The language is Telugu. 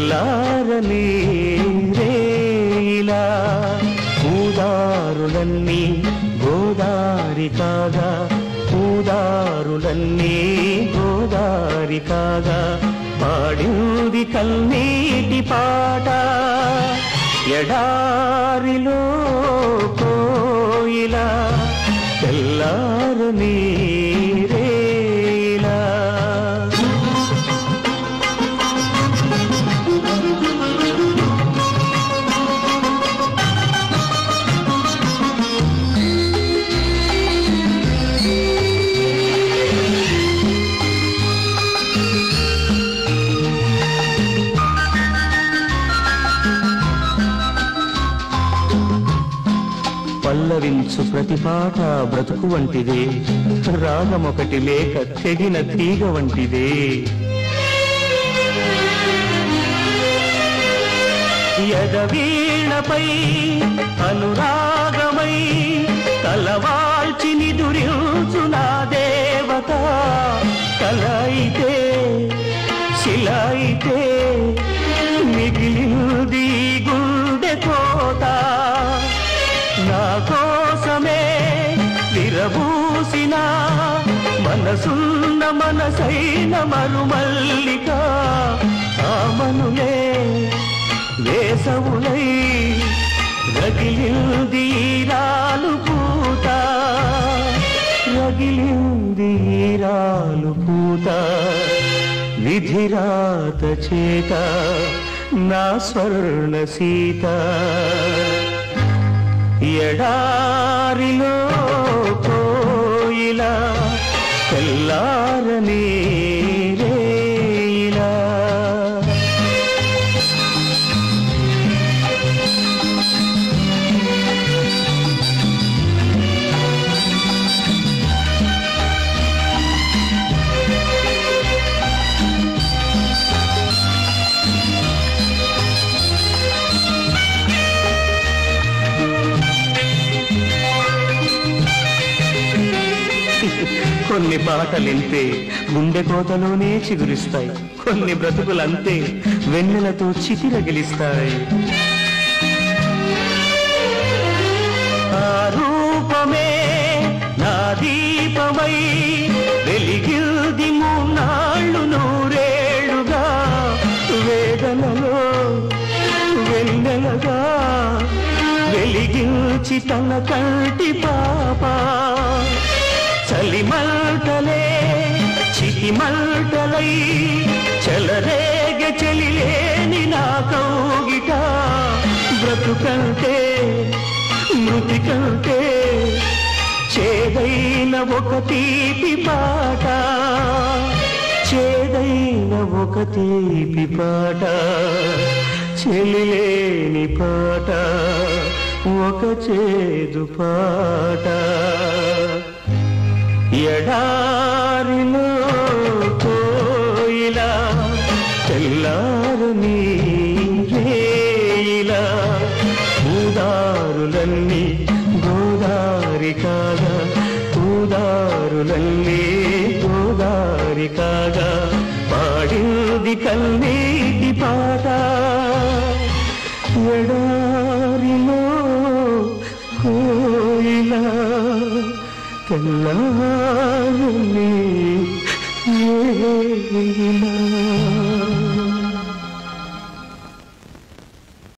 తెల్లారని రేయిలా పూదారులన్నీ గోదారి కాగా పూదారులన్నీ గోదారి కాగా పాడింది కన్నీటి పాట ఎడారిలో కోయిలా తెల్లారని రేయిలా పల్లవించు ప్రతి పాట బ్రతుకు వంటిదే రాగమొకటి లేక తెగిన తీగ వంటిదే ఎదవీణపై అనురాగమై తలవాల్చి నిదురించు నా దేవత కలయితే శిలయితే మిగిలింది గుండె కోత నా కోసమే విరబూసిన మనసున్న మనసైన మరుమల్లిక ఆమనులే వేసవులై రగిలింది రాలు పూత రగిలింది రాలు పూత విధిరాత చేత నా స్వర్ణ సీత ఎడారిలో కోయిలా తెల్లారని రేయిలా కొన్ని పాటలింతే గుండె కోతలోనే చిగురిస్తాయి కొన్ని బ్రతుకులంతే వెన్నెలతో చితిరగిలిస్తాయి ఆ రూపమే నా దీపమై వెలిగిల్ది మూన్నాళ్ళు నూరేళ్లుగా వేదనలో వెన్నెలగా వెలిగించి తన కంటి పాప చలిమంటలే చితిమంటలై చెలరేగె చెలిలేని నా కౌగిట బ్రతుకంటే మృతి కంటే చేదైన ఒక తీపి పాట చేదైన ఒక తీపి పాట చెలిలేని పాట ఒక చేదు పాట ఎడారిలో కోయిలా తెల్లారని రేయిలా పూదారులన్నీ గోదారి కాగా పూదారులన్నీ గోదారి కాగా పాడింది కన్నీటి పాట ఎడారిలో కోయిలా తెల్లారని రేయిలా